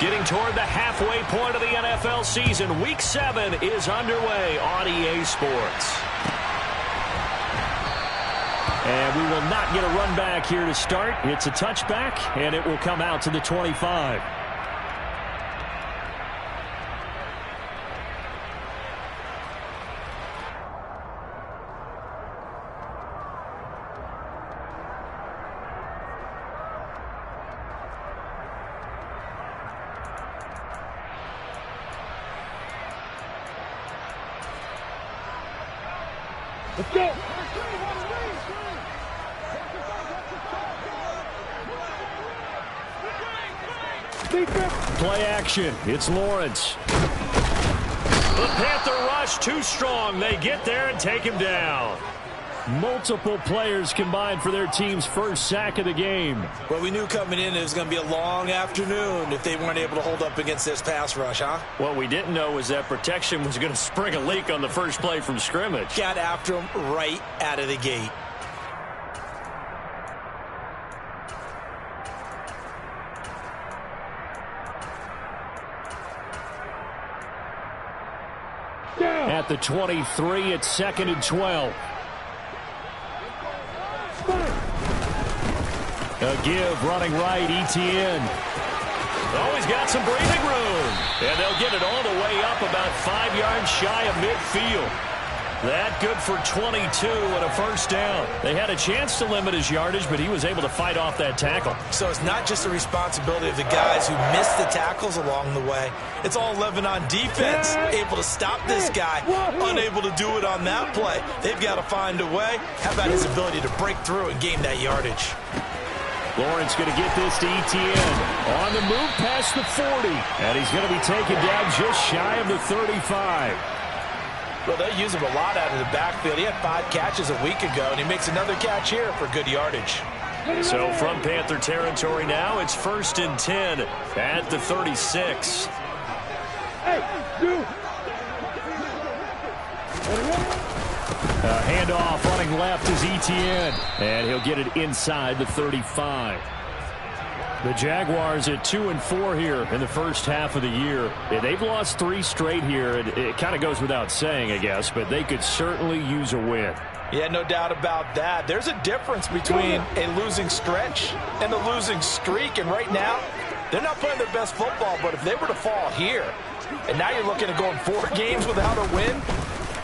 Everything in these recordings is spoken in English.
Getting toward the halfway point of the NFL season. Week 7 is underway on EA Sports. And we will not get a run back here to start. It's a touchback, and it will come out to the 25. Let's go. Play action. It's Lawrence. The Panther rush too strong. They get there and take him down. Multiple players combined for their team's first sack of the game. Well, we knew coming in it was going to be a long afternoon if they weren't able to hold up against this pass rush, huh? What we didn't know was that protection was going to spring a leak on the first play from scrimmage. Got after him right out of the gate. At the 23, it's 2nd and 12. A give, running right, Etienne. Oh, he's got some breathing room. And they'll get it all the way up about 5 yards shy of midfield. That good for 22 and a first down. They had a chance to limit his yardage, but he was able to fight off that tackle. So it's not just the responsibility of the guys who missed the tackles along the way. It's all 11 on defense, able to stop this guy, unable to do it on that play. They've got to find a way. How about his ability to break through and gain that yardage? Lawrence going to get this to Etienne. On the move past the 40. And he's going to be taken down just shy of the 35. Well, they use him a lot out of the backfield. He had 5 catches a week ago, and he makes another catch here for good yardage. So from Panther territory now, it's 1st and 10 at the 36. Hey, you. Handoff running left is Etienne, and he'll get it inside the 35. The Jaguars at 2-4 here in the first half of the year. They've lost 3 straight here, and it kind of goes without saying, I guess, but they could certainly use a win. Yeah, no doubt about that. There's a difference between a losing stretch and a losing streak, and right now, they're not playing their best football, but if they were to fall here, and now you're looking at going 4 games without a win,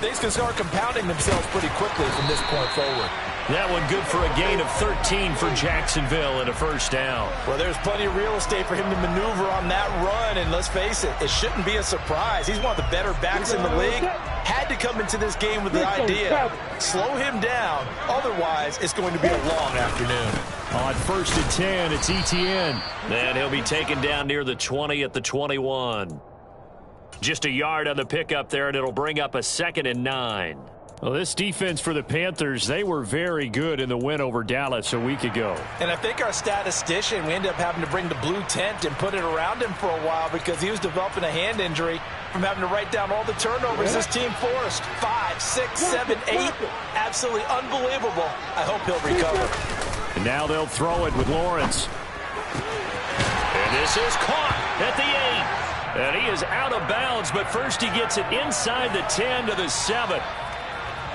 things can start compounding themselves pretty quickly from this point forward. That one good for a gain of 13 for Jacksonville and a first down. Well, there's plenty of real estate for him to maneuver on that run, and let's face it, it shouldn't be a surprise. He's one of the better backs in the league. Had to come into this game with the idea, slow him down, otherwise it's going to be a long afternoon. On 1st and 10, it's Etienne. And he'll be taken down near the 20 at the 21. Just a yard on the pickup there, and it'll bring up a 2nd and 9. Well, this defense for the Panthers, they were very good in the win over Dallas a week ago. And I think our statistician, we ended up having to bring the blue tent and put it around him for a while because he was developing a hand injury from having to write down all the turnovers this team forced. 5, 6, 7, 8. Absolutely unbelievable. I hope he'll recover. And now they'll throw it with Lawrence. And this is caught at the 8. And he is out of bounds, but first he gets it inside the 10 to the 7.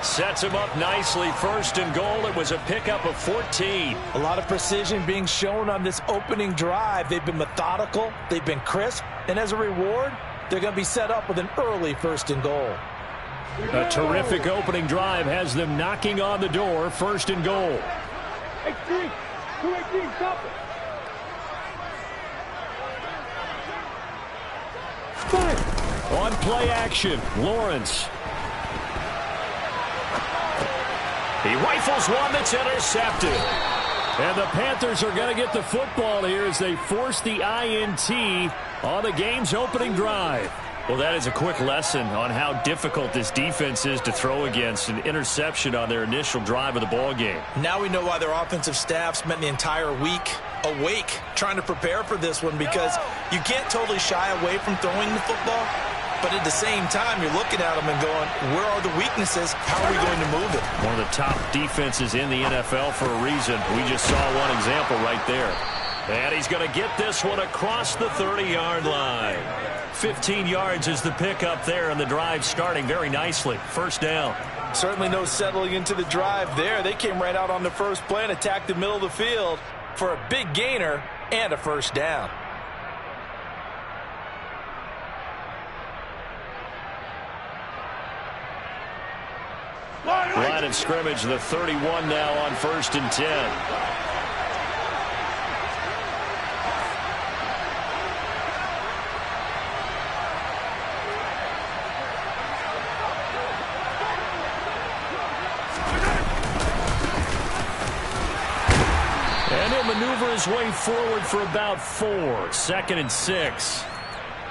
Sets him up nicely. 1st and goal. It was a pickup of 14. A lot of precision being shown on this opening drive. They've been methodical. They've been crisp. And as a reward, they're going to be set up with an early 1st and goal. A terrific opening drive has them knocking on the door. 1st and goal. 18. 218. Stop it. 5. On play action, Lawrence. He rifles one that's intercepted. And the Panthers are going to get the football here as they force the INT on the game's opening drive. Well, that is a quick lesson on how difficult this defense is to throw against. An interception on their initial drive of the ball game. Now we know why their offensive staff spent the entire week awake trying to prepare for this one, because you can't totally shy away from throwing the football. But at the same time, you're looking at them and going, where are the weaknesses? How are we going to move it? One of the top defenses in the NFL for a reason. We just saw one example right there. And he's going to get this one across the 30-yard line. 15 yards is the pickup there, and the drive starting very nicely. First down. Certainly no settling into the drive there. They came right out on the first play and attacked the middle of the field for a big gainer and a first down. Line of scrimmage, the 31 now on 1st and 10. Maneuver his way forward for about 4. 2nd and 6.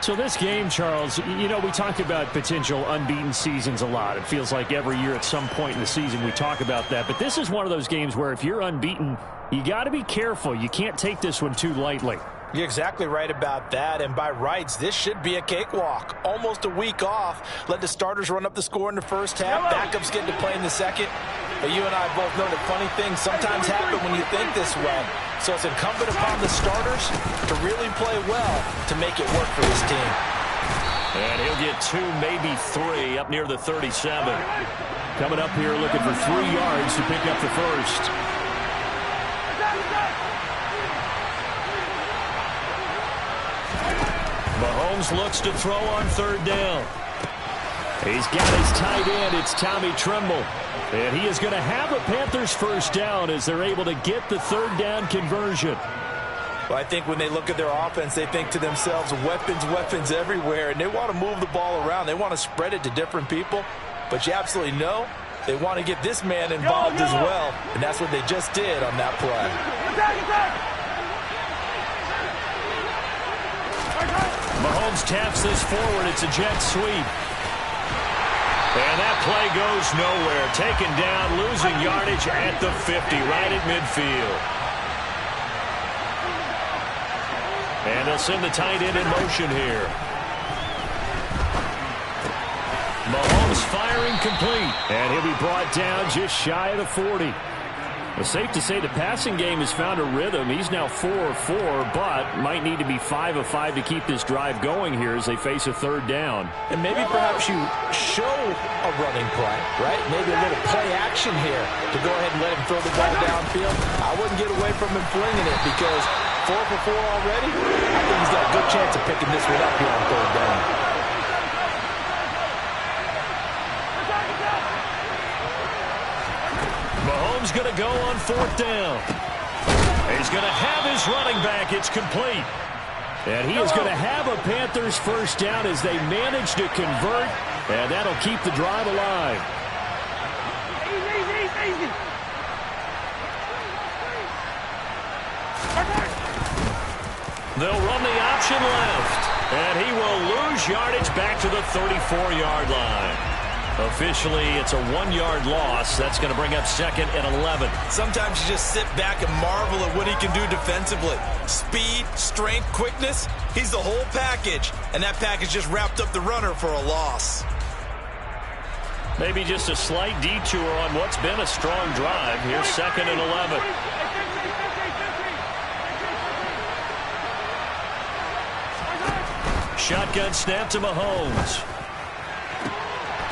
So this game, Charles, you know, we talk about potential unbeaten seasons a lot. It feels like every year at some point in the season we talk about that. But this is one of those games where if you're unbeaten, you got to be careful. You can't take this one too lightly. You're exactly right about that, and by rights, this should be a cakewalk. Almost a week off. Let the starters run up the score in the first half. Backups get to play in the second. But you and I both know that funny things sometimes happen when you think this way. So it's incumbent upon the starters to really play well to make it work for this team. And he'll get 2, maybe 3 up near the 37. Coming up here looking for 3 yards to pick up the first. Mahomes looks to throw on 3rd down. He's got his tight end. It's Tommy Tremble. And he is going to have a Panthers first down as they're able to get the 3rd down conversion. Well, I think when they look at their offense, they think to themselves, weapons, weapons everywhere. And they want to move the ball around. They want to spread it to different people. But you absolutely know they want to get this man involved as well. And that's what they just did on that play. Mahomes taps this forward. It's a jet sweep. And that play goes nowhere. Taken down, losing yardage at the 50, right at midfield. And they'll send the tight end in motion here. Mahomes firing complete. And he'll be brought down just shy of the 40. It's safe to say the passing game has found a rhythm. He's now 4 of 4, but might need to be 5 of 5 to keep this drive going here as they face a 3rd down. And maybe perhaps you show a running play, right? Maybe a little play action here to go ahead and let him throw the ball downfield. I wouldn't get away from him flinging it because 4 for 4 already. I think he's got a good chance of picking this one up here on 3rd down. Mahomes going to go on 4th down. He's going to have his running back. It's complete. And he is going to have a Panthers first down as they manage to convert. And that'll keep the drive alive. Easy. They'll run the option left. And he will lose yardage back to the 34-yard line. Officially, it's a 1-yard loss. That's going to bring up 2nd and 11. Sometimes you just sit back and marvel at what he can do defensively. Speed, strength, quickness. He's the whole package. And that package just wrapped up the runner for a loss. Maybe just a slight detour on what's been a strong drive. Here's 2nd and 11. Shotgun snap to Mahomes.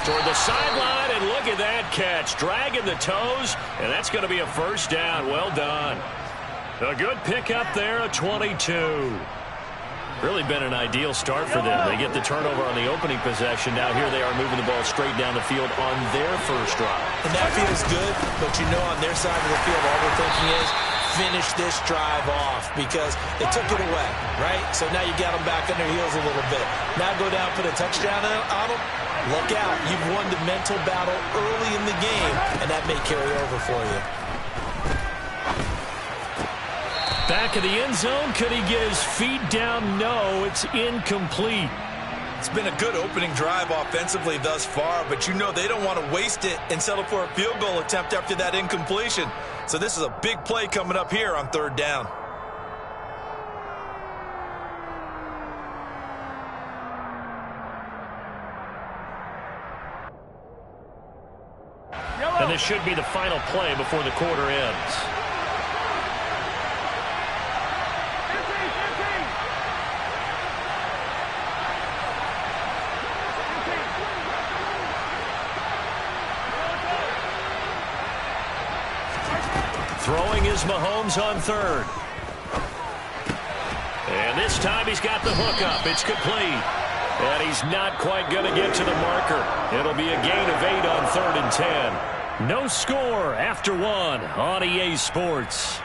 Toward the sideline, and look at that catch. Dragging the toes, and that's going to be a first down. Well done. A good pickup there, a 22. Really been an ideal start for them. They get the turnover on the opening possession. Now here they are moving the ball straight down the field on their first drive. And that feels good, but you know on their side of the field, all we're thinking is finish this drive off because they took it away, right? So now you got them back on their heels a little bit. Now go down, put a touchdown on them. Look out. You've won the mental battle early in the game, and that may carry over for you. Back in the end zone. Could he get his feet down? No, it's incomplete. It's been a good opening drive offensively thus far, but you know they don't want to waste it and settle for a field goal attempt after that incompletion. So this is a big play coming up here on 3rd down. And this should be the final play before the quarter ends. Throwing is Mahomes on third. And this time he's got the hook up. It's complete. And he's not quite going to get to the marker. It'll be a gain of 8 on 3rd and 10. No score after 1 on EA Sports.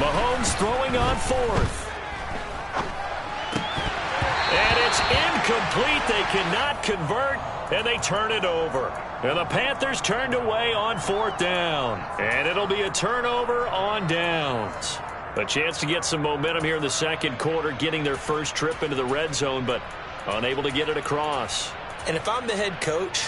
Mahomes throwing on 4th. And it's incomplete. They cannot convert, and they turn it over. And the Panthers turned away on 4th down. And it'll be a turnover on downs. A chance to get some momentum here in the second quarter, getting their first trip into the red zone, but unable to get it across. And if I'm the head coach,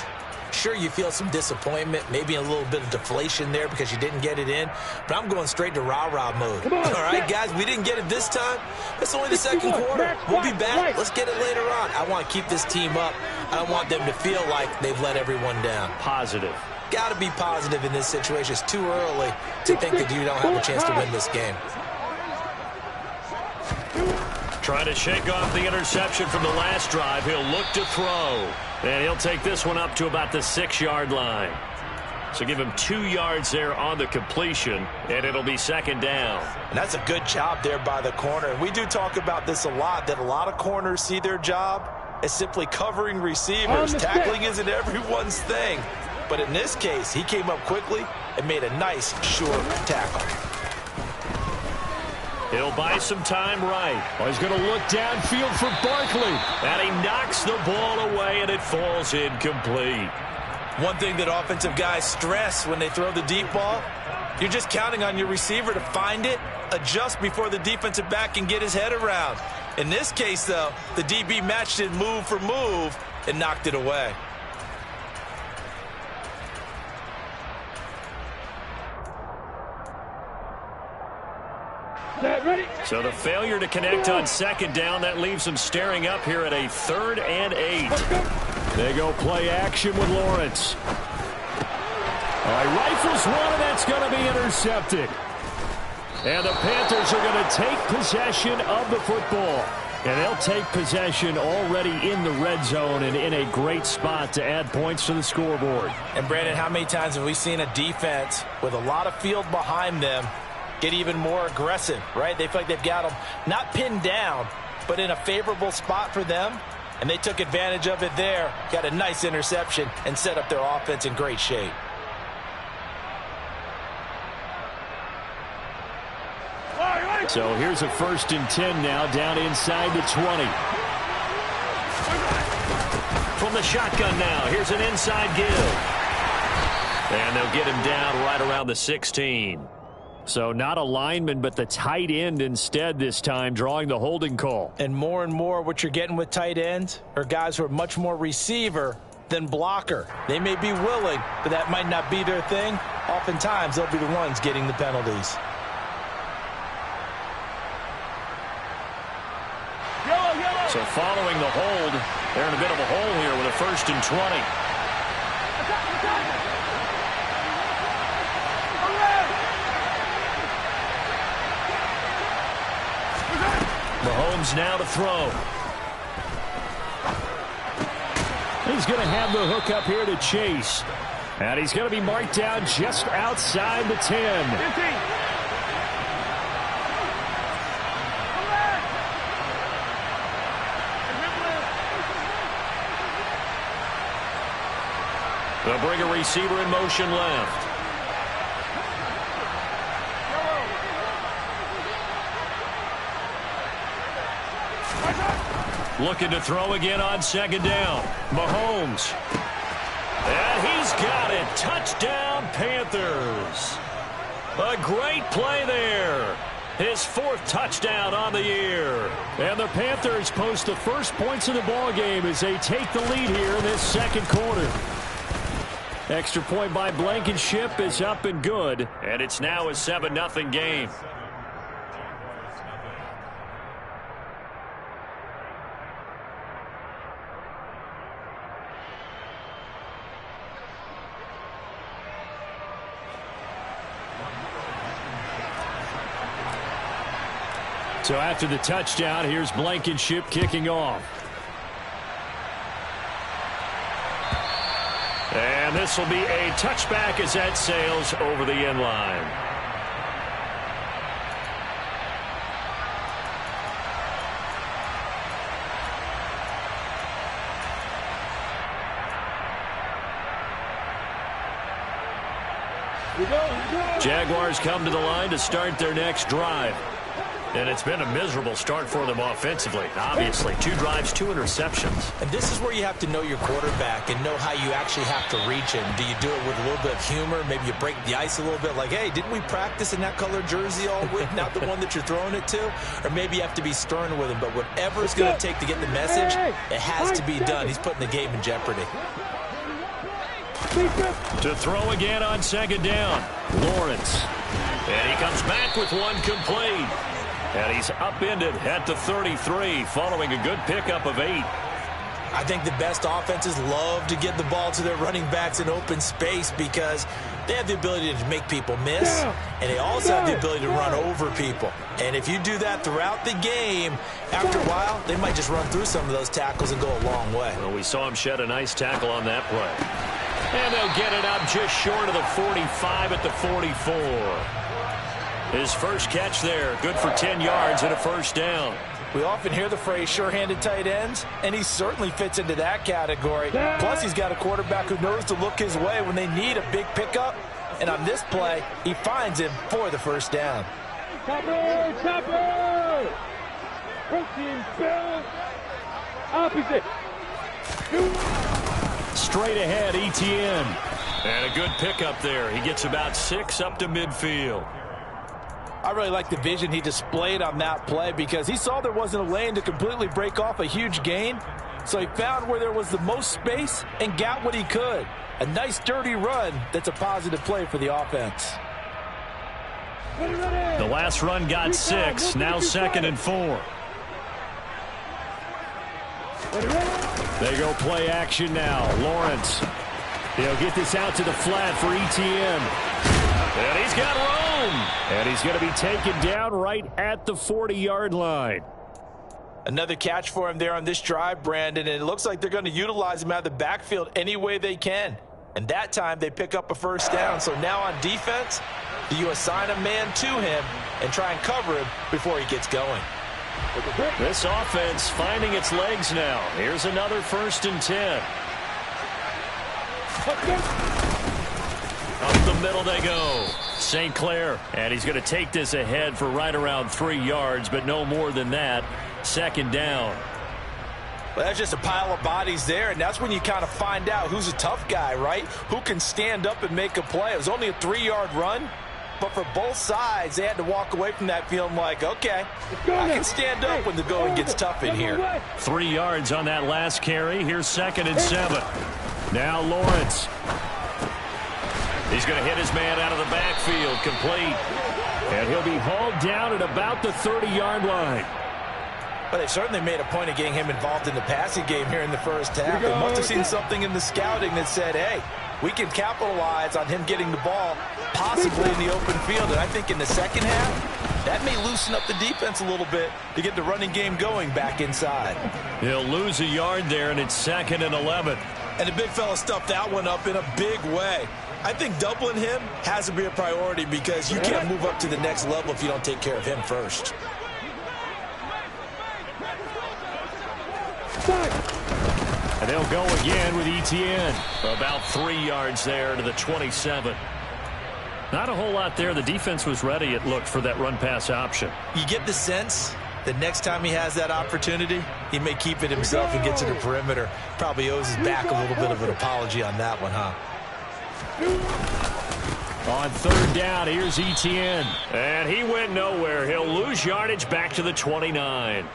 sure, you feel some disappointment, maybe a little bit of deflation there because you didn't get it in, but I'm going straight to rah-rah mode. All right, guys, we didn't get it this time. It's only the second quarter. We'll be back. Let's get it later on. I want to keep this team up. I don't want them to feel like they've let everyone down. Positive. Got to be positive in this situation. It's too early to think that you don't have a chance to win this game. Trying to shake off the interception from the last drive. He'll look to throw. And he'll take this one up to about the 6-yard line. So give him 2 yards there on the completion, and it'll be 2nd down. And that's a good job there by the corner. And we do talk about this a lot, that a lot of corners see their job as simply covering receivers. Tackling isn't everyone's thing. But in this case, he came up quickly and made a nice, sure tackle. He'll buy some time right. Oh, he's going to look downfield for Barkley. And he knocks the ball away, and it falls incomplete. One thing that offensive guys stress when they throw the deep ball, you're just counting on your receiver to find it, adjust before the defensive back can get his head around. In this case, though, the DB matched it move for move and knocked it away. So the failure to connect on 2nd down, that leaves them staring up here at a 3rd and 8. They go play action with Lawrence. All right, rifles one, and that's going to be intercepted. And the Panthers are going to take possession of the football. And they'll take possession already in the red zone and in a great spot to add points to the scoreboard. And, Brandon, how many times have we seen a defense with a lot of field behind them get even more aggressive, right? They feel like they've got them not pinned down, but in a favorable spot for them, and they took advantage of it there, got a nice interception, and set up their offense in great shape. So here's a 1st and 10 now, down inside the 20. From the shotgun now, here's an inside give. And they'll get him down right around the 16. So not a lineman, but the tight end instead this time, drawing the holding call. And more what you're getting with tight ends are guys who are much more receiver than blocker. They may be willing, but that might not be their thing. Oftentimes, they'll be the ones getting the penalties. So following the hold, they're in a bit of a hole here with a 1st and 20. Mahomes now to throw. He's going to have the hook up here to Chase. And he's going to be marked down just outside the 10. They'll bring a receiver in motion left. Looking to throw again on second down. Mahomes. And he's got it. Touchdown, Panthers. A great play there. His 4th touchdown on the year. And the Panthers post the first points of the ball game as they take the lead here in this second quarter. Extra point by Blankenship is up and good. And it's now a 7-0 game. So after the touchdown, here's Blankenship kicking off. And this will be a touchback as that sails over the end line. Jaguars come to the line to start their next drive. And it's been a miserable start for them offensively. Obviously, 2 drives, 2 interceptions. And this is where you have to know your quarterback and know how you actually have to reach him. Do you do it with a little bit of humor? Maybe you break the ice a little bit like, hey, didn't we practice in that color jersey all week? Not the one that you're throwing it to? Or maybe you have to be stern with him. But whatever it's going to take to get the message, it has to be done. He's putting the game in jeopardy. To throw again on second down, Lawrence. And he comes back with one complete. And he's upended at the 33 following a good pickup of 8. I think the best offenses love to get the ball to their running backs in open space because they have the ability to make people miss, and they also have the ability to run over people. And if you do that throughout the game, after a while, they might just run through some of those tackles and go a long way. Well, we saw him shed a nice tackle on that play. And they'll get it up just short of the 45 at the 44. His first catch there, good for 10 yards and a first down. We often hear the phrase sure-handed tight ends, and he certainly fits into that category. Plus, he's got a quarterback who knows to look his way when they need a big pickup. And on this play, he finds him for the first down. Chopper! Chopper! Protein spell! Opposite! Straight ahead, Etienne. And a good pickup there. He gets about 6 up to midfield. I really like the vision he displayed on that play because he saw there wasn't a lane to completely break off a huge gain. So he found where there was the most space and got what he could. A nice dirty run that's a positive play for the offense. The last run got 6, now 2nd and 4. They go play action now. Lawrence. He'll get this out to the flat for Etienne. And he's got room. And he's going to be taken down right at the 40-yard line. Another catch for him there on this drive, Brandon, and it looks like they're going to utilize him out of the backfield any way they can. And that time they pick up a first down. So now on defense, do you assign a man to him and try and cover him before he gets going? This offense finding its legs now. Here's another 1st and 10. Up the middle they go. St. Clair, and he's going to take this ahead for right around 3 yards, but no more than that. 2nd down. Well, that's just a pile of bodies there, and that's when you kind of find out who's a tough guy, right? Who can stand up and make a play. It was only a 3-yard run, but for both sides, they had to walk away from that feeling like, okay, I can stand up when the going gets tough in here. 3 yards on that last carry. Here's 2nd and 7. Now Lawrence. He's going to hit his man out of the backfield, complete. And he'll be hauled down at about the 30-yard line. But they certainly made a point of getting him involved in the passing game here in the first half. They must have seen something in the scouting that said, hey, we can capitalize on him getting the ball possibly in the open field. And I think in the second half, that may loosen up the defense a little bit to get the running game going back inside. He'll lose a yard there, and it's 2nd and 11. And the big fella stuffed that one up in a big way. I think doubling him has to be a priority because you can't move up to the next level if you don't take care of him first. And they'll go again with Etienne. About 3 yards there to the 27. Not a whole lot there. The defense was ready, it looked, for that run-pass option. You get the sense The next time he has that opportunity, he may keep it himself and get to the perimeter. Probably owes his back a little bit of an apology on that one, huh? On third down, here's Etienne. And he went nowhere. He'll lose yardage back to the 29.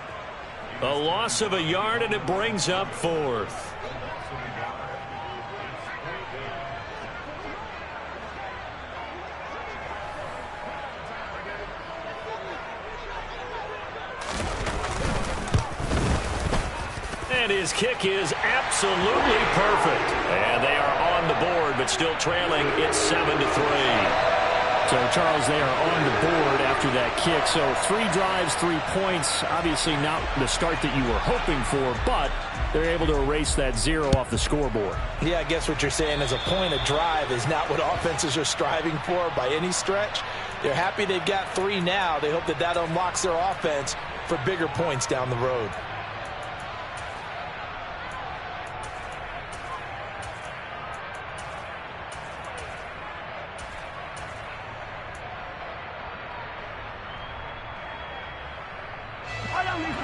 A loss of a yard, and it brings up fourth. And his kick is absolutely perfect. And they are on the board, but still trailing. It's 7-3. So, Charles, they are on the board after that kick. So 3 drives, 3 points. Obviously not the start that you were hoping for, but they're able to erase that 0 off the scoreboard. Yeah, I guess what you're saying is a point of drive is not what offenses are striving for by any stretch. They're happy they've got 3 now. They hope that that unlocks their offense for bigger points down the road.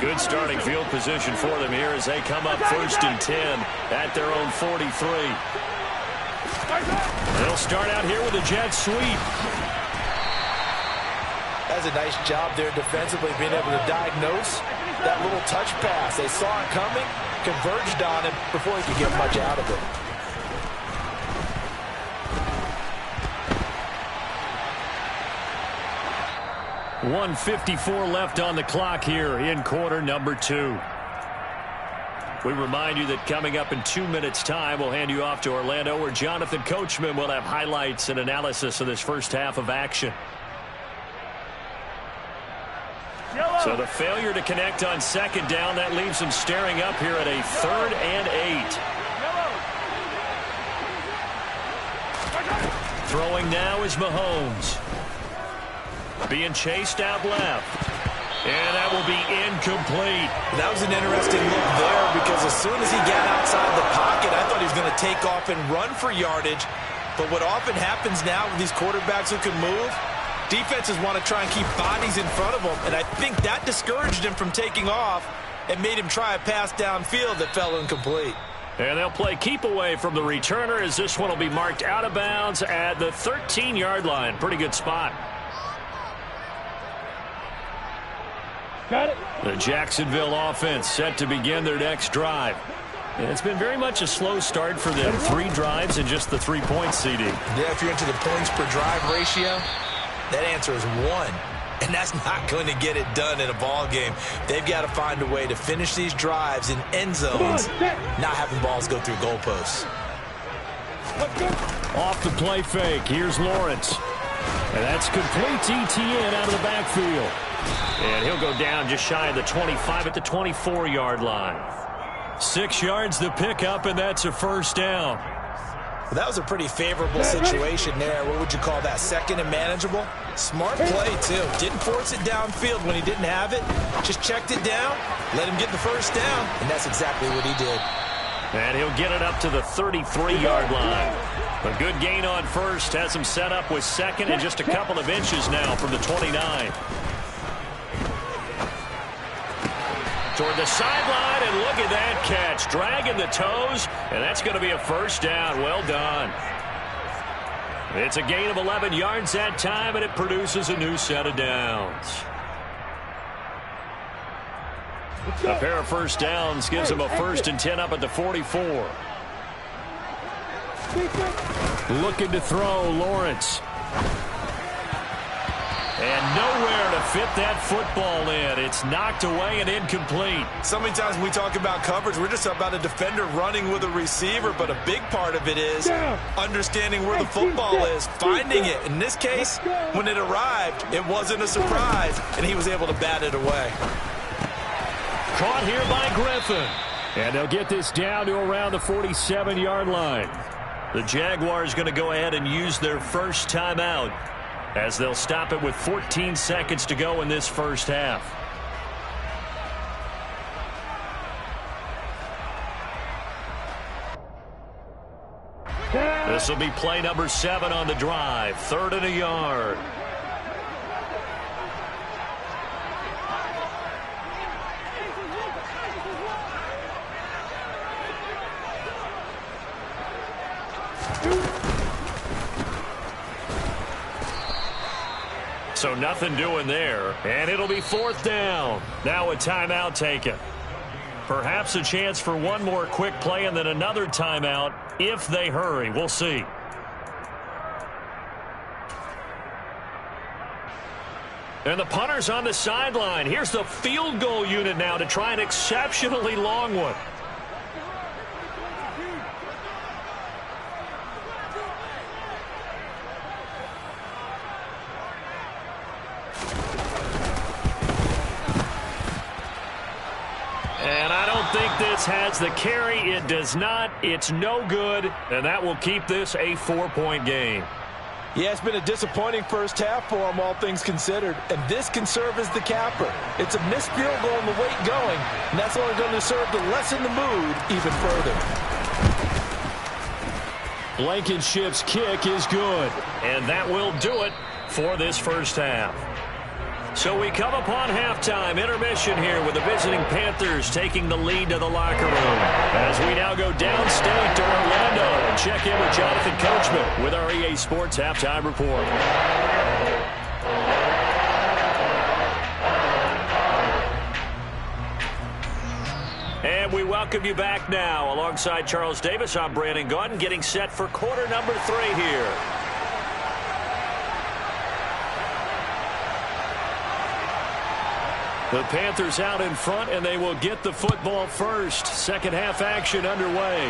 Good starting field position for them here as they come up 1st and 10 at their own 43. They'll start out here with a jet sweep. That's a nice job there defensively, being able to diagnose that little touch pass. They saw it coming, converged on it before he could get much out of it. 1:54 left on the clock here in quarter number 2. We remind you that coming up in 2 minutes' time, we'll hand you off to Orlando, where Jonathan Coachman will have highlights and analysis of this first half of action. So the failure to connect on 2nd down, that leaves them staring up here at a 3rd and 8. Throwing now is Mahomes. Being chased out left. And that will be incomplete. That was an interesting look there, because as soon as he got outside the pocket, I thought he was going to take off and run for yardage. But what often happens now with these quarterbacks who can move, defenses want to try and keep bodies in front of them. And I think that discouraged him from taking off and made him try a pass downfield that fell incomplete. And they'll play keep away from the returner, as this one will be marked out of bounds at the 13-yard line. Pretty good spot. Got it. The Jacksonville offense set to begin their next drive. And it's been very much a slow start for them. 3 drives and just the 3 points, CD. Yeah, if you're into the points per drive ratio, that answer is 1. And that's not going to get it done in a ball game. They've got to find a way to finish these drives in end zones, not having balls go through goalposts. Off the play fake, here's Lawrence. And that's complete to Etienne out of the backfield. And he'll go down just shy of the 25 at the 24-yard line. 6 yards the pickup, and that's a first down. Well, that was a pretty favorable situation there. What would you call that? 2nd and manageable? Smart play, too. Didn't force it downfield when he didn't have it. Just checked it down, let him get the first down, and that's exactly what he did. And he'll get it up to the 33-yard line. A good gain on first, has him set up with 2nd and just a couple of inches now from the 29. Toward the sideline, and look at that catch. Dragging the toes, and that's going to be a first down. Well done. It's a gain of 11 yards that time, and it produces a new set of downs. A pair of first downs gives them a 1st and 10 up at the 44. Looking to throw, Lawrence. And nowhere to fit that football in. It's knocked away and incomplete. So many times when we talk about coverage, we're just about a defender running with a receiver, but a big part of it is understanding where the football is, finding it. In this case, when it arrived, it wasn't a surprise, and he was able to bat it away. Caught here by Griffin. And they'll get this down to around the 47-yard line. The Jaguars going to go ahead and use their first timeout, as they'll stop it with 14 seconds to go in this first half. This will be play number 7 on the drive. 3rd and a yard. So nothing doing there, and it'll be 4th down. Now a timeout taken. Perhaps a chance for one more quick play and then another timeout if they hurry. We'll see. And the punter's on the sideline. Here's the field goal unit now to try an exceptionally long one. And I don't think this has the carry. It does not. It's no good. And that will keep this a 4-point game. Yeah, it's been a disappointing first half for them, all things considered. And this can serve as the capper. It's a missed field goal and the weight going. And that's only going to serve to lessen the mood even further. Blankenship's kick is good. And that will do it for this first half. So we come upon halftime intermission here with the visiting Panthers taking the lead to the locker room. As we now go downstate to Orlando and check in with Jonathan Coachman with our EA Sports Halftime Report. And we welcome you back now. Alongside Charles Davis, I'm Brandon Gaudin getting set for quarter number 3 here. The Panthers out in front, and they will get the football first. Second half action underway.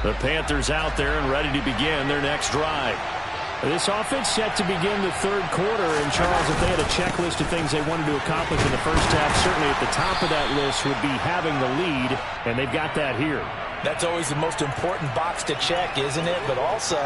The Panthers out there and ready to begin their next drive. This offense set to begin the third quarter, and Charles, if they had a checklist of things they wanted to accomplish in the first half, certainly at the top of that list would be having the lead, and they've got that here. That's always the most important box to check, isn't it? But also,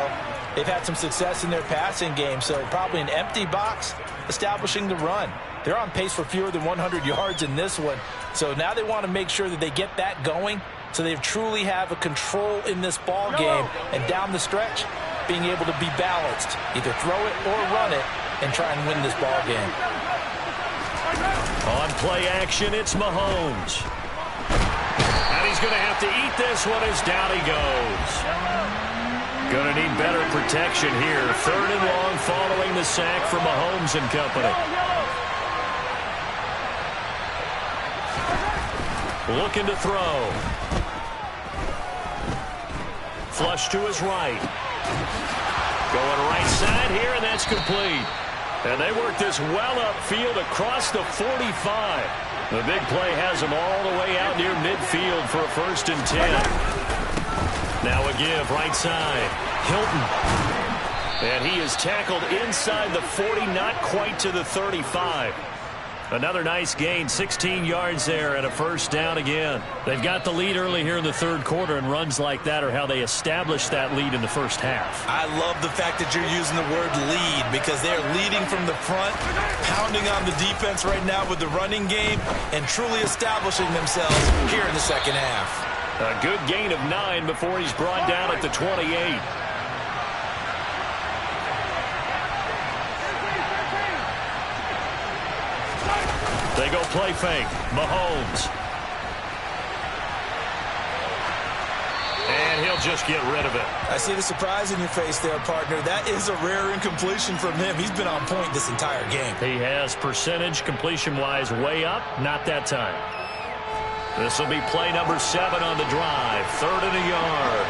they've had some success in their passing game, so probably an empty box establishing the run. They're on pace for fewer than 100 yards in this one, so now they want to make sure that they get that going so they truly have a control in this ball game, and down the stretch, being able to be balanced, either throw it or run it, and try and win this ball game. On play action, it's Mahomes. And he's going to have to eat this one as down he goes. Going to need better protection here. 3rd and long following the sack from Mahomes and company. Looking to throw. Flush to his right. Going right side here, and that's complete. And they work this well upfield across the 45. The big play has them all the way out near midfield for a 1st and 10. Now a give right side. Hilton. And he is tackled inside the 40, not quite to the 35. Another nice gain, 16 yards there, and a 1st down again. They've got the lead early here in the third quarter, and runs like that are how they establish that lead in the first half. I love the fact that you're using the word lead, because they're leading from the front, pounding on the defense right now with the running game, and truly establishing themselves here in the second half. A good gain of 9 before he's brought down at the 28. They go play fake. Mahomes. And he'll just get rid of it. I see the surprise in your face there, partner. That is a rare incompletion from him. He's been on point this entire game. He has percentage completion-wise way up. Not that time. This will be play number 7 on the drive. 3rd and a yard.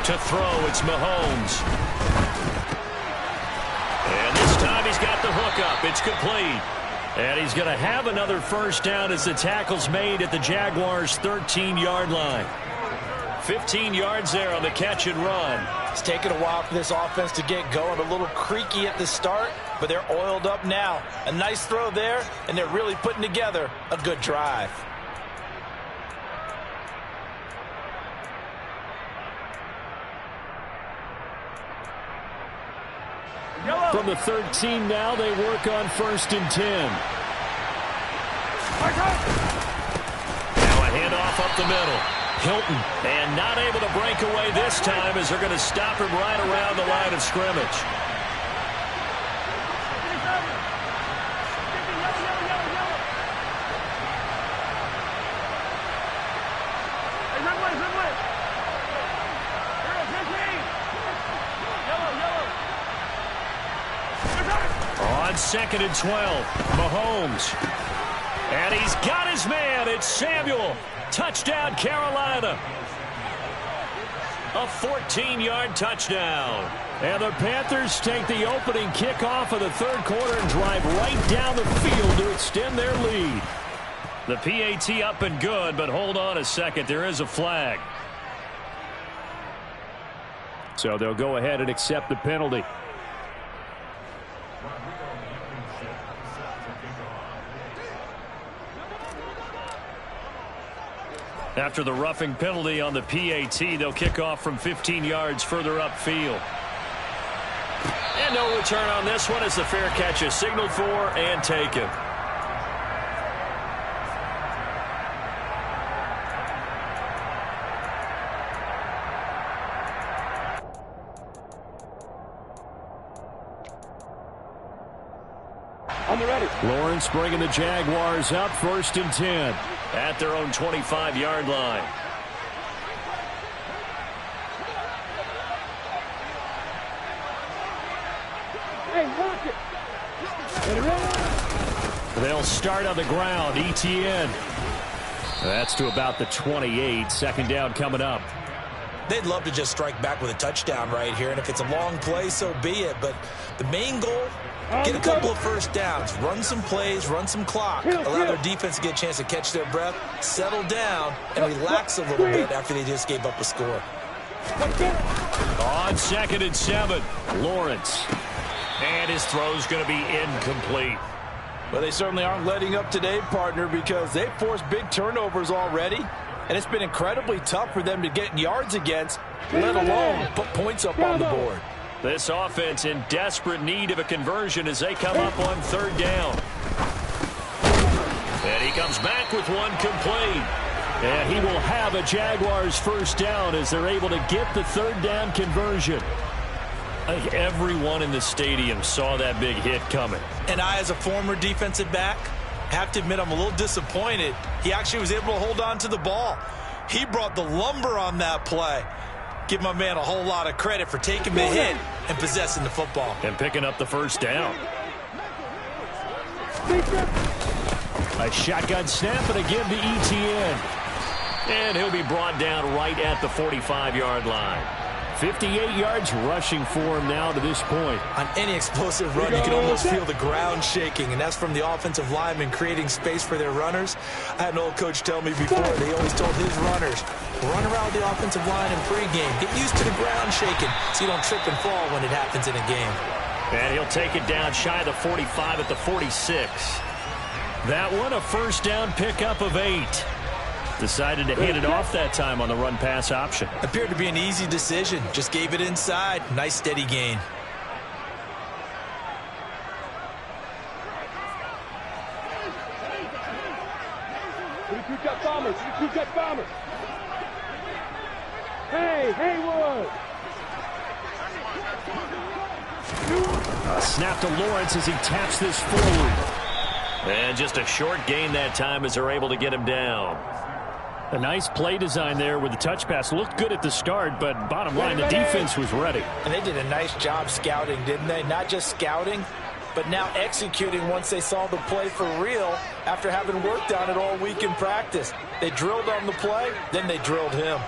To throw, it's Mahomes. And this time he's got the hook up. It's complete. And he's going to have another 1st down as the tackle's made at the Jaguars' 13-yard line. 15 yards there on the catch and run. It's taken a while for this offense to get going. A little creaky at the start, but they're oiled up now. A nice throw there, and they're really putting together a good drive. From the 13 now, they work on 1st and 10. Now a handoff up the middle. Hilton, and not able to break away this time as they're going to stop him right around the line of scrimmage. On 2nd and 12, Mahomes. And he's got his man. It's Samuel. Touchdown, Carolina. A 14-yard touchdown. And the Panthers take the opening kickoff of the third quarter and drive right down the field to extend their lead. The PAT up and good, but hold on a second. There is a flag. So they'll go ahead and accept the penalty. After the roughing penalty on the PAT, they'll kick off from 15 yards further upfield. And no return on this one as the fair catch is signaled for and taken. On the ready. Lawrence bringing the Jaguars up 1st and 10 at their own 25-yard line. Hey, watch it. They'll start on the ground. ETN. That's to about the 28. 2nd down coming up. They'd love to just strike back with a touchdown right here, and if it's a long play, so be it. But the main goal, get a couple of first downs, run some plays, run some clock, allow their defense to get a chance to catch their breath, settle down, and relax a little bit after they just gave up a score. On 2nd and 7, Lawrence. And his throw's going to be incomplete. Well, they certainly aren't letting up today, partner, because they've forced big turnovers already. And it's been incredibly tough for them to get yards against, let alone put points up on the board. This offense in desperate need of a conversion as they come up on 3rd down. And he comes back with one complete. And he will have a Jaguars 1st down as they're able to get the 3rd down conversion. I think everyone in the stadium saw that big hit coming. And I, as a former defensive back, have to admit I'm a little disappointed. He actually was able to hold on to the ball. He brought the lumber on that play. Give my man a whole lot of credit for taking the hit and possessing the football. And picking up the 1st down. A shotgun snap and a give to ETN. And he'll be brought down right at the 45-yard line. 58 yards rushing for him now to this point. On any explosive run, you can almost feel the ground shaking, and that's from the offensive linemen creating space for their runners. I had an old coach tell me before, they always told his runners, run around the offensive line in pregame. Get used to the ground shaking so you don't trip and fall when it happens in a game. And he'll take it down shy of the 45 at the 46. That one a 1st down pickup of 8. Decided to hand it off that time on the run-pass option. Appeared to be an easy decision. Just gave it inside. Nice steady gain. Got bombers. Got bombers. Hey, Haywood. A snap to Lawrence as he taps this forward. And just a short gain that time as they're able to get him down. A nice play design there with the touch pass. Looked good at the start, but bottom line, the defense was ready. And they did a nice job scouting, didn't they? Not just scouting, but now executing once they saw the play for real after having worked on it all week in practice. They drilled on the play, then they drilled him.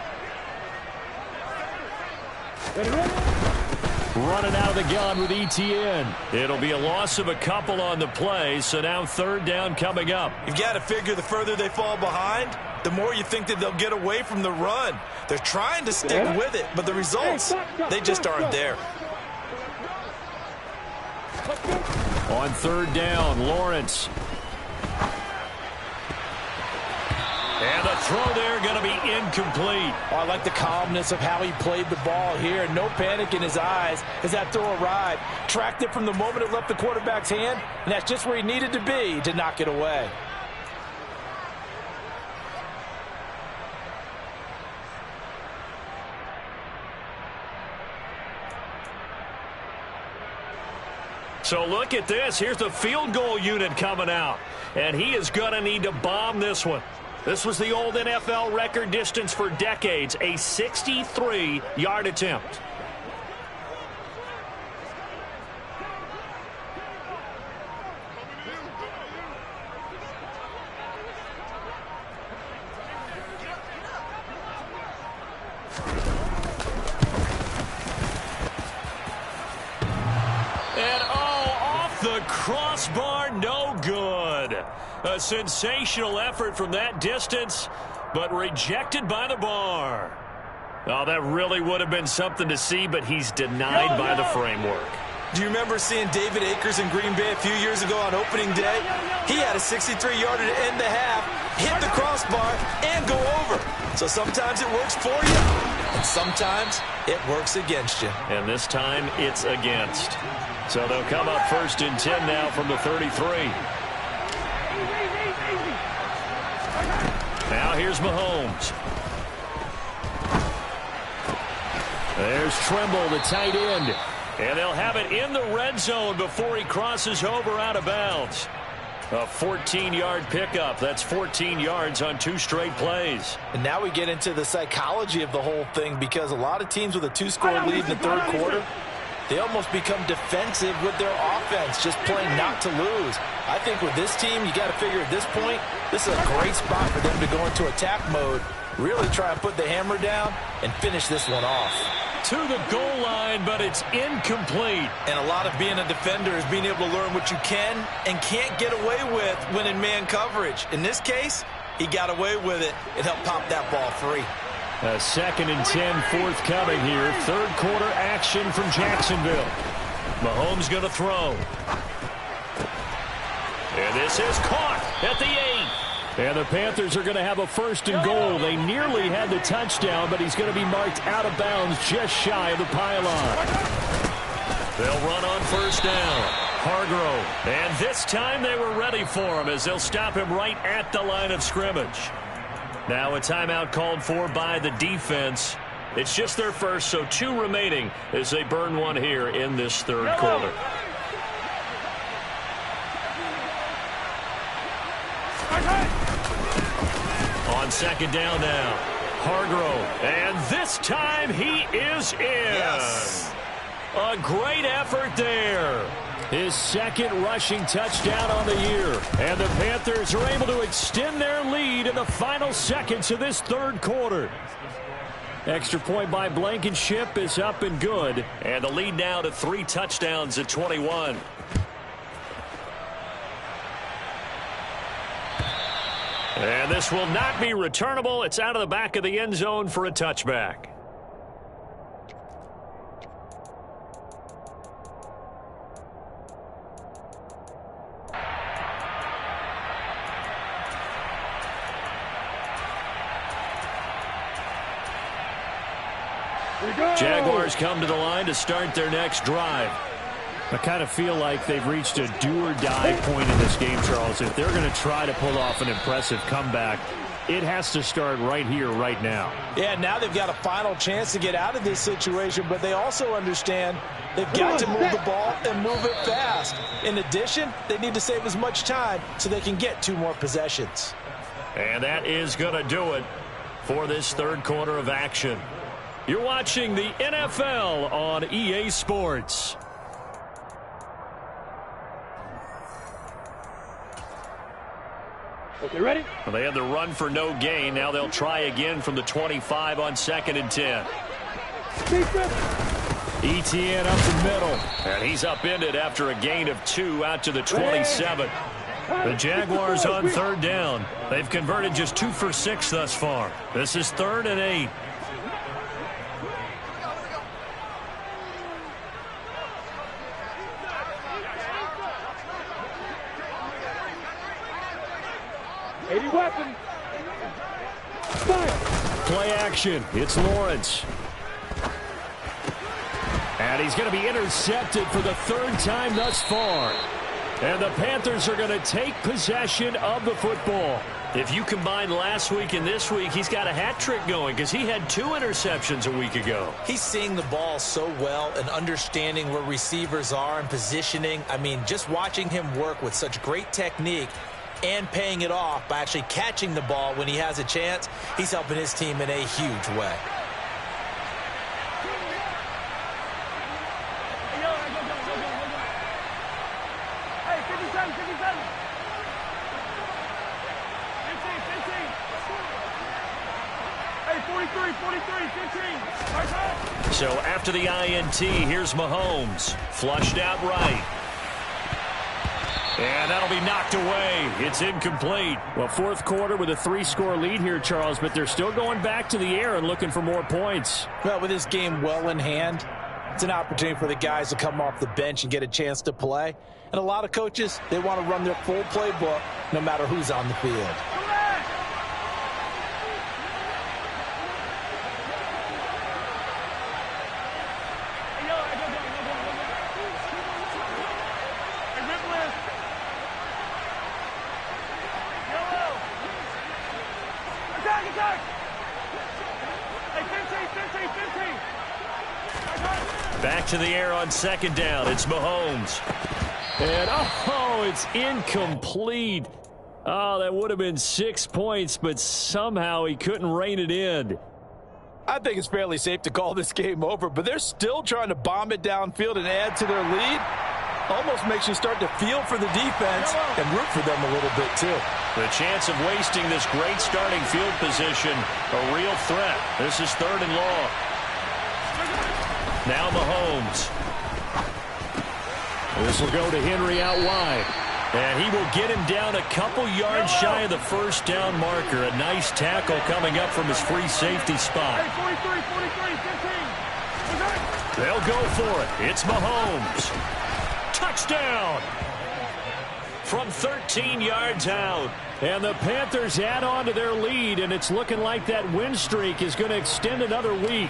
Running out of the gun with ETN. It'll be a loss of a couple on the play, so now 3rd down coming up. You've got to figure the further they fall behind, the more you think that they'll get away from the run. They're trying to stick with it, but the results, they just aren't there. On 3rd down, Lawrence. And the throw there going to be incomplete. Oh, I like the calmness of how he played the ball here. No panic in his eyes as that throw arrived. Tracked it from the moment it left the quarterback's hand, and that's just where he needed to be to knock it away. So look at this. Here's the field goal unit coming out. And he is going to need to bomb this one. This was the old NFL record distance for decades, a 63-yard attempt. And off the crossbar, no good. A sensational effort from that distance, but rejected by the bar. Oh, that really would have been something to see, but he's denied by the framework. Do you remember seeing David Akers in Green Bay a few years ago on opening day? He had a 63-yarder to end the half, hit the crossbar, and go over. So sometimes it works for you, and sometimes it works against you. And this time, it's against. So they'll come up 1st and 10 now from the 33. Now here's Mahomes. There's Trimble, the tight end. And they'll have it in the red zone before he crosses over out of bounds. A 14-yard pickup. That's 14 yards on 2 straight plays. And now we get into the psychology of the whole thing, because a lot of teams with a 2-score lead in the third quarter, they almost become defensive with their offense, just playing not to lose. I think with this team, you got to figure at this point, this is a great spot for them to go into attack mode, really try and put the hammer down and finish this one off. To the goal line, but it's incomplete. And a lot of being a defender is being able to learn what you can and can't get away with when in man coverage. In this case, he got away with it and helped pop that ball free. A 2nd and 10 forthcoming here. Third quarter action from Jacksonville. Mahomes going to throw. And this is caught at the 8. And the Panthers are going to have a 1st and goal. They nearly had the touchdown, but he's going to be marked out of bounds just shy of the pylon. They'll run on 1st down. Hargrove. And this time they were ready for him as they'll stop him right at the line of scrimmage. Now a timeout called for by the defense. It's just their first, so 2 remaining as they burn one here in this third quarter. On 2nd down now, Hargrove, and this time he is in. Yes. A great effort there. His 2nd rushing touchdown on the year. And the Panthers are able to extend their lead in the final seconds of this third quarter. Extra point by Blankenship is up and good. And the lead now to 3 touchdowns at 21. And this will not be returnable. It's out of the back of the end zone for a touchback. Jaguars come to the line to start their next drive. I kind of feel like they've reached a do-or-die point in this game, Charles. If they're going to try to pull off an impressive comeback, it has to start right here, right now. Yeah, now they've got a final chance to get out of this situation, but they also understand they've got to move the ball and move it fast. In addition, they need to save as much time so they can get 2 more possessions. And that is going to do it for this third quarter of action. You're watching the NFL on EA Sports. Okay, ready? Well, they had the run for no gain. Now they'll try again from the 25 on 2nd and 10. ETN up the middle. And he's upended after a gain of 2 out to the 27. The Jaguars on 3rd down. They've converted just 2 for 6 thus far. This is 3rd and 8. Weapon. Fire. Play action. It's Lawrence. And he's going to be intercepted for the 3rd time thus far. And the Panthers are going to take possession of the football. If you combine last week and this week, he's got a hat trick going because he had 2 interceptions a week ago. He's seeing the ball so well and understanding where receivers are and positioning. I mean, just watching him work with such great technique and paying it off by actually catching the ball when he has a chance, he's helping his team in a huge way. So after the INT, here's Mahomes. Flushed out right. And that'll be knocked away. It's incomplete. Well, fourth quarter with a 3-score lead here, Charles, but they're still going back to the air and looking for more points. Well, with this game well in hand, it's an opportunity for the guys to come off the bench and get a chance to play. And a lot of coaches, they want to run their full playbook no matter who's on the field. Back to the air on second down. It's Mahomes. And, oh, it's incomplete. Oh, that would have been 6 points, but somehow he couldn't rein it in. I think it's fairly safe to call this game over, but they're still trying to bomb it downfield and add to their lead. Almost makes you start to feel for the defense and root for them a little bit, too. The chance of wasting this great starting field position, a real threat. This is 3rd and long. Now Mahomes. This will go to Henry out wide. And he will get him down a couple yards shy of the first down marker. A nice tackle coming up from his free safety spot. They'll go for it. It's Mahomes. Touchdown! From 13 yards out. And the Panthers add on to their lead, and it's looking like that win streak is going to extend another week.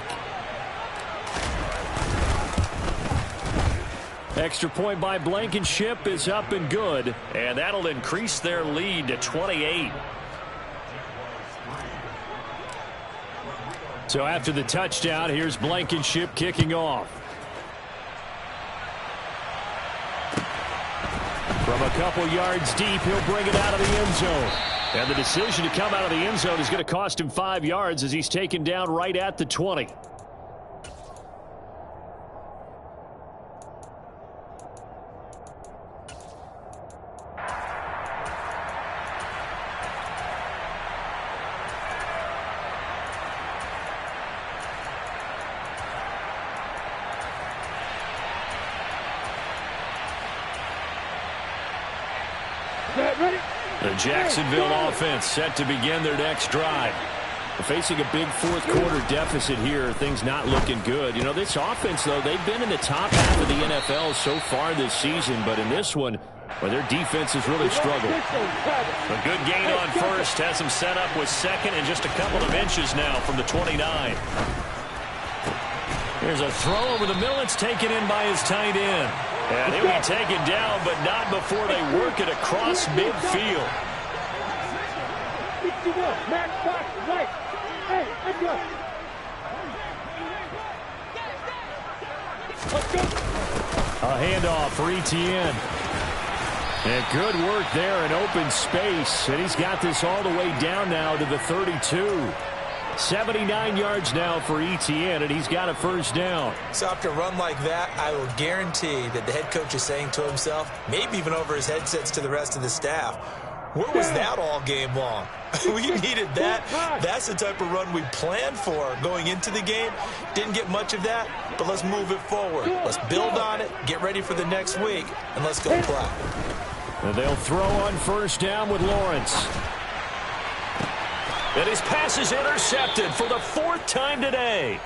Extra point by Blankenship is up and good. And that'll increase their lead to 28. So after the touchdown, here's Blankenship kicking off. From a couple yards deep, he'll bring it out of the end zone. And the decision to come out of the end zone is going to cost him 5 yards as he's taken down right at the 20. The Jacksonville offense set to begin their next drive. Facing a big fourth quarter deficit here, things not looking good. You know, this offense, though, they've been in the top half of the NFL so far this season, but in this one, well, their defense has really struggled. A good gain on first has them set up with second and just a couple of inches now from the 29. Here's a throw over the middle. It's taken in by his tight end. And he'll be taken down, but not before they work it across midfield. A handoff for Etienne. And good work there in open space. And he's got this all the way down now to the 32. 79 yards now for Etienne, and he's got a first down. So after a run like that, I will guarantee that the head coach is saying to himself, maybe even over his headsets to the rest of the staff, where was that all game long? We needed that. That's the type of run we planned for going into the game. Didn't get much of that, but let's move it forward. Let's build on it, get ready for the next week, and let's go play. And they'll throw on first down with Lawrence. And his pass is intercepted for the 4th time today.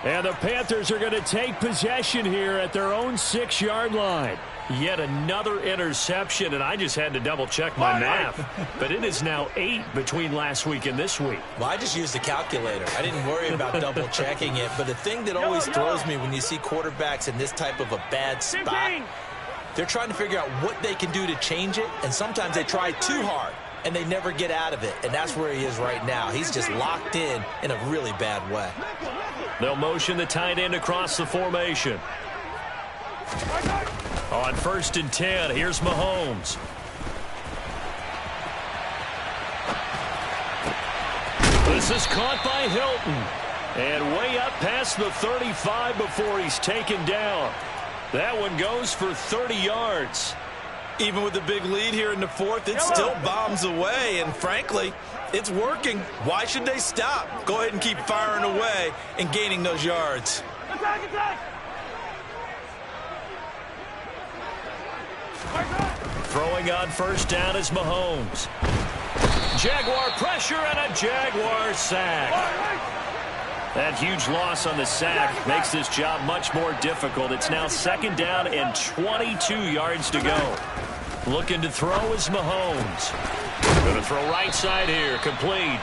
And the Panthers are going to take possession here at their own 6-yard line. Yet another interception, and I just had to double-check my math. But it is now 8 between last week and this week. Well, I just used the calculator. I didn't worry about double-checking it. But the thing that always throws me when you see quarterbacks in this type of a bad spot, they're trying to figure out what they can do to change it, and sometimes they try too hard, and they never get out of it, and that's where he is right now. He's just locked in a really bad way. They'll motion the tight end across the formation. On 1st and 10, here's Mahomes. This is caught by Hilton. And way up past the 35 before he's taken down. That one goes for 30 yards. Even with the big lead here in the 4th, it still bombs away. And frankly, it's working. Why should they stop? Go ahead and keep firing away and gaining those yards. Attack, attack! Throwing on 1st down is Mahomes. Jaguar pressure and a Jaguar sack. That huge loss on the sack makes this job much more difficult. It's now 2nd down and 22 yards to go. Looking to throw is Mahomes. Going to throw right side here, complete.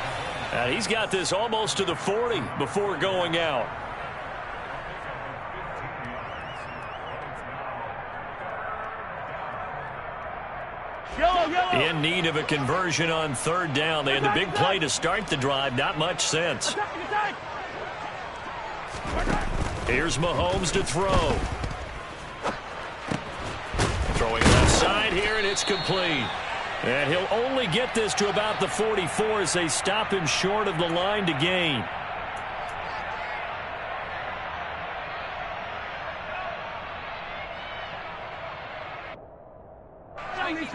He's got this almost to the 40 before going out. In need of a conversion on 3rd down. They had the big play to start the drive. Not much sense. Here's Mahomes to throw. Throwing left side here, and it's complete. And he'll only get this to about the 44 as they stop him short of the line to gain.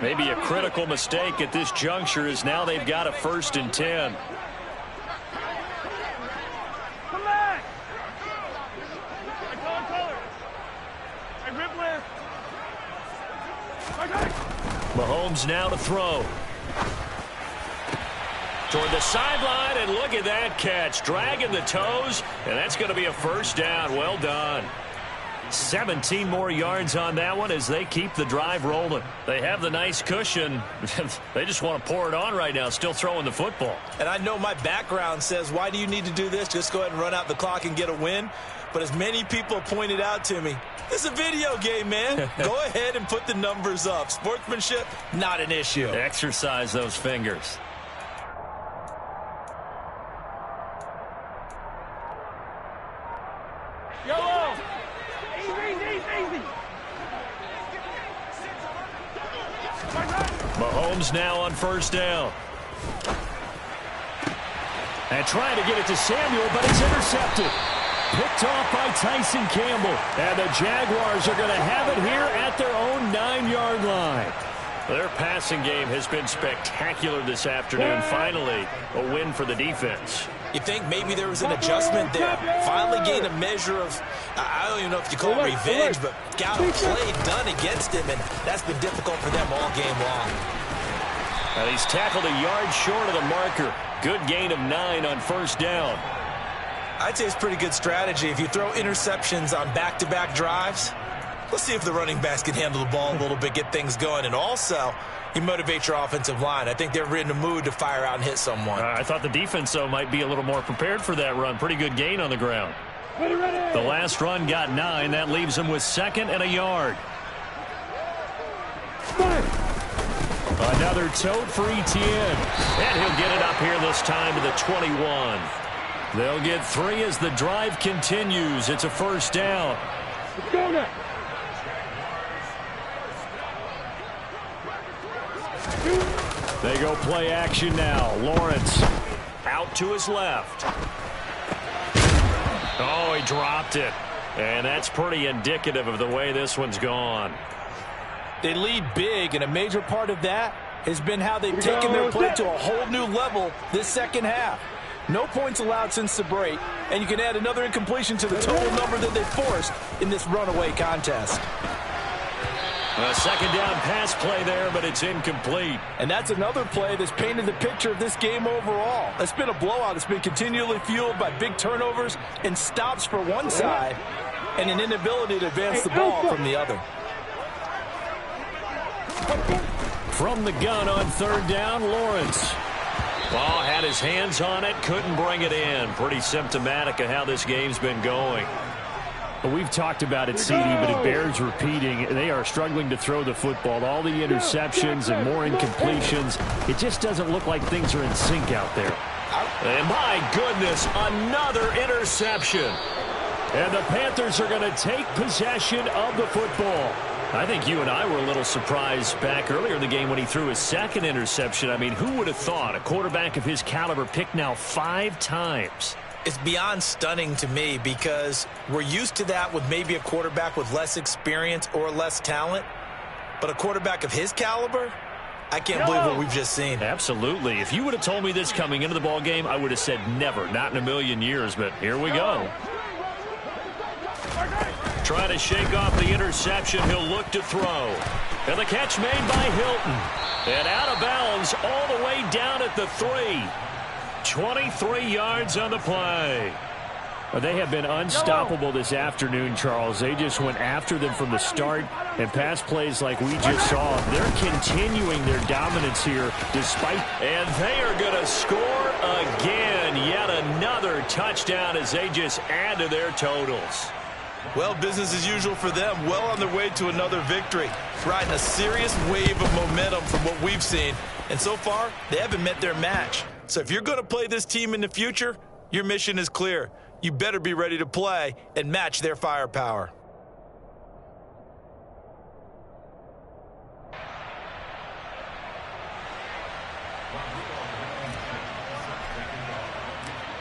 Maybe a critical mistake at this juncture as now they've got a 1st and 10. Come back! I rip left. Mahomes now to throw. Toward the sideline, and look at that catch. Dragging the toes, and that's going to be a 1st down. Well done. 17 more yards on that one as they keep the drive rolling. They have the nice cushion. They just want to pour it on right now, still throwing the football. And I know my background says, why do you need to do this? Just go ahead and run out the clock and get a win. But as many people pointed out to me, it's a video game, man. Go ahead and put the numbers up. Sportsmanship, not an issue. Exercise those fingers. Yellow! Easy! Mahomes now on 1st down. And trying to get it to Samuel, but it's intercepted. Picked off by Tyson Campbell. And the Jaguars are going to have it here at their own 9-yard line. Their passing game has been spectacular this afternoon. Finally, a win for the defense. You think maybe there was an adjustment there. Finally gained a measure of, I don't even know if you call it revenge, but got a play done against him, and that's been difficult for them all game long. And he's tackled a yard short of the marker. Good gain of 9 on 1st down. I'd say it's pretty good strategy. If you throw interceptions on back-to-back drives, let's see if the running backs can handle the ball a little bit, get things going, and also you motivate your offensive line. I think they're in the mood to fire out and hit someone. I thought the defense, though, might be a little more prepared for that run. Pretty good gain on the ground. Ready. The last run got 9. That leaves him with 2nd and a yard. Another tote for Etienne. And he'll get it up here this time to the 21. They'll get 3 as the drive continues. It's a 1st down. Let's go now. They go play action now. Lawrence out to his left. Oh, he dropped it. And that's pretty indicative of the way this one's gone. They lead big, and a major part of that has been how they've taken their play to a whole new level this second half. No points allowed since the break, and you can add another incompletion to the total number that they forced in this runaway contest. A 2nd down pass play there, but it's incomplete. And that's another play that's painted the picture of this game overall. It's been a blowout. It's been continually fueled by big turnovers and stops for one side and an inability to advance the ball from the other. From the gun on 3rd down, Lawrence. Ball had his hands on it, couldn't bring it in. Pretty symptomatic of how this game's been going. Well, we've talked about it, CD, but it bears repeating. They are struggling to throw the football. All the interceptions and more incompletions. It just doesn't look like things are in sync out there. And my goodness, another interception. And the Panthers are going to take possession of the football. I think you and I were a little surprised back earlier in the game when he threw his second interception. I mean, who would have thought a quarterback of his caliber picked now 5 times? It's beyond stunning to me because we're used to that with maybe a quarterback with less experience or less talent. But a quarterback of his caliber, I can't believe what we've just seen. Absolutely. If you would have told me this coming into the ball game, I would have said never, not in a million years. But here we go. Trying to shake off the interception. He'll look to throw. And the catch made by Hilton. And out of bounds all the way down at the 3. 23 yards on the play. They have been unstoppable this afternoon, Charles. They just went after them from the start, and pass plays like we just saw. They're continuing their dominance here despite. And they are going to score again. Yet another touchdown as they just add to their totals. Well, business as usual for them. Well on their way to another victory. Riding a serious wave of momentum from what we've seen. And so far, they haven't met their match. So if you're going to play this team in the future, your mission is clear. You better be ready to play and match their firepower.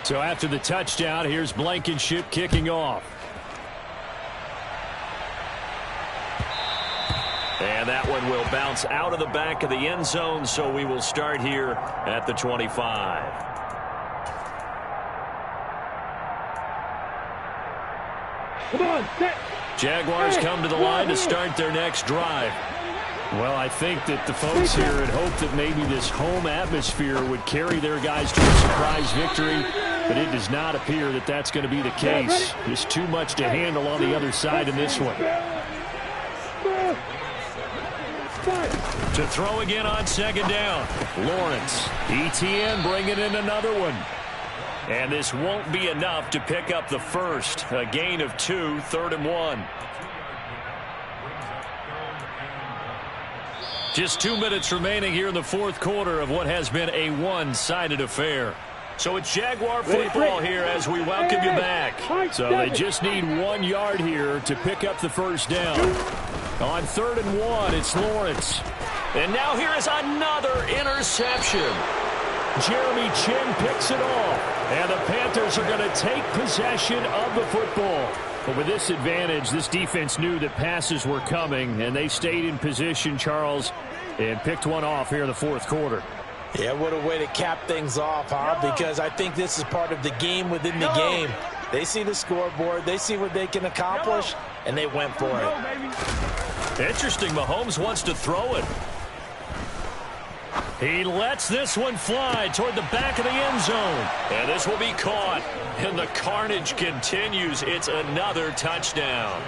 So after the touchdown, here's Blankenship kicking off. And that one will bounce out of the back of the end zone, so we will start here at the 25. Come on, set. Jaguars come to the line to start their next drive. Well, I think that the folks here had hoped that maybe this home atmosphere would carry their guys to a surprise victory, but it does not appear that that's going to be the case. There's too much to handle on the other side in this one. To throw again on second down. Lawrence. ETN bringing in another one. And this won't be enough to pick up the first. A gain of 2, 3rd and 1. Just 2 minutes remaining here in the fourth quarter of what has been a one-sided affair. So it's Jaguar football here as we welcome you back. So they just need 1 yard here to pick up the first down. On 3rd and 1, it's Lawrence. And now here is another interception. Jeremy Chin picks it off. And the Panthers are going to take possession of the football. But with this advantage, this defense knew that passes were coming, and they stayed in position, Charles, and picked one off here in the fourth quarter. Yeah, what a way to cap things off, huh? Because I think this is part of the game within the game. They see the scoreboard, they see what they can accomplish, and they went for it. Interesting, Mahomes wants to throw it. He lets this one fly toward the back of the end zone. And this will be caught. And the carnage continues. It's another touchdown.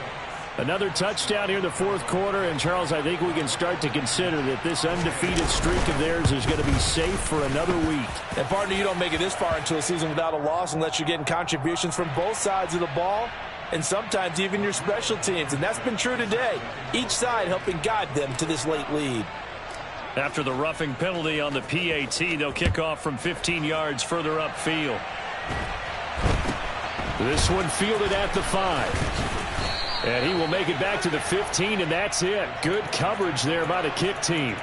Another touchdown here in the fourth quarter. And, Charles, I think we can start to consider that this undefeated streak of theirs is going to be safe for another week. And, partner, you don't make it this far into a season without a loss unless you're getting contributions from both sides of the ball and sometimes even your special teams. And that's been true today. Each side helping guide them to this late lead. After the roughing penalty on the PAT, they'll kick off from 15 yards further upfield. This one fielded at the 5. And he will make it back to the 15, and that's it. Good coverage there by the kick team.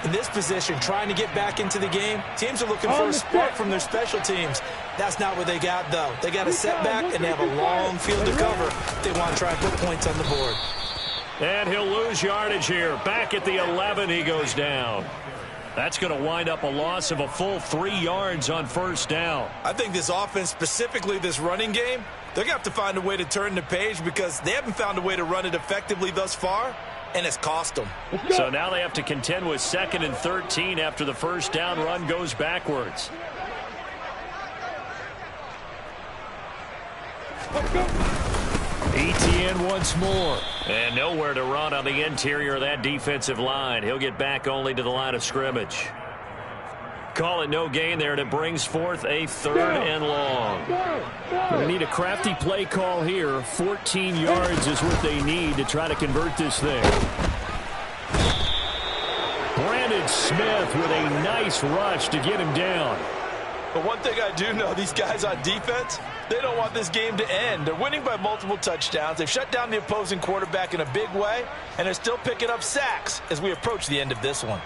In this position, trying to get back into the game, teams are looking for a spark from their special teams. That's not what they got, though. They got a setback, and they have a long field to cover. They want to try and put points on the board. And he'll lose yardage here. Back at the 11, he goes down. That's going to wind up a loss of a full 3 yards on first down. I think this offense, specifically this running game, they're going to have to find a way to turn the page because they haven't found a way to run it effectively thus far, and it's cost them. So now they have to contend with 2nd and 13 after the first down run goes backwards. Let's go. ETN once more. And nowhere to run on the interior of that defensive line. He'll get back only to the line of scrimmage. Call it no gain there, and it brings forth a 3rd and long. They need a crafty play call here. 14 yards is what they need to try to convert this thing. Brandon Smith with a nice rush to get him down. But one thing I do know, these guys on defense, they don't want this game to end. They're winning by multiple touchdowns. They've shut down the opposing quarterback in a big way, and they're still picking up sacks as we approach the end of this one.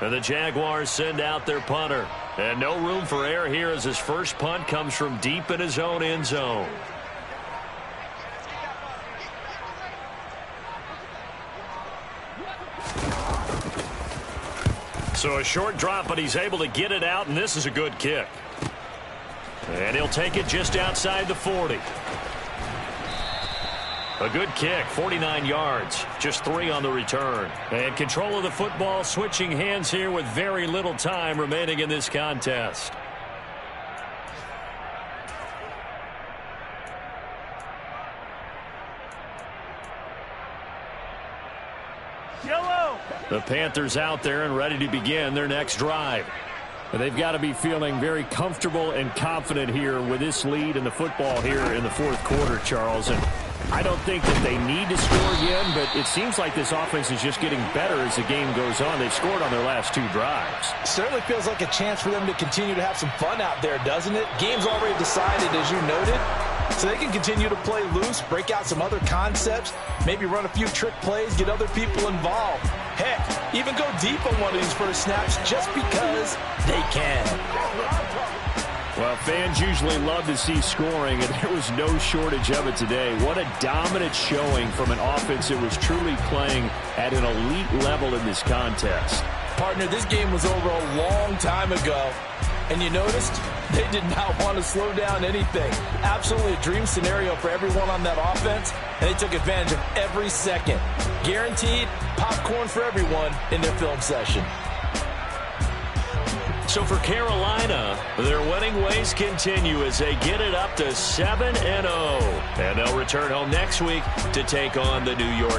And the Jaguars send out their punter. And no room for error here as his first punt comes from deep in his own end zone. So a short drop, but he's able to get it out, and this is a good kick. And he'll take it just outside the 40. A good kick, 49 yards, just 3 on the return. And control of the football, switching hands here with very little time remaining in this contest. Yellow. The Panthers out there and ready to begin their next drive. They've got to be feeling very comfortable and confident here with this lead in the football here in the 4th quarter, Charles. And I don't think that they need to score again, but it seems like this offense is just getting better as the game goes on. They've scored on their last 2 drives. Certainly feels like a chance for them to continue to have some fun out there, doesn't it? Game's already decided, as you noted. So they can continue to play loose, break out some other concepts, maybe run a few trick plays, get other people involved. Heck, even go deep on one of these first snaps just because they can. Well, fans usually love to see scoring, and there was no shortage of it today. What a dominant showing from an offense that was truly playing at an elite level in this contest. Partner, this game was over a long time ago, and you noticed they did not want to slow down anything. Absolutely a dream scenario for everyone on that offense, and they took advantage of every second. Guaranteed popcorn for everyone in their film session. So for Carolina, their winning ways continue as they get it up to 7-0. And they'll return home next week to take on the New York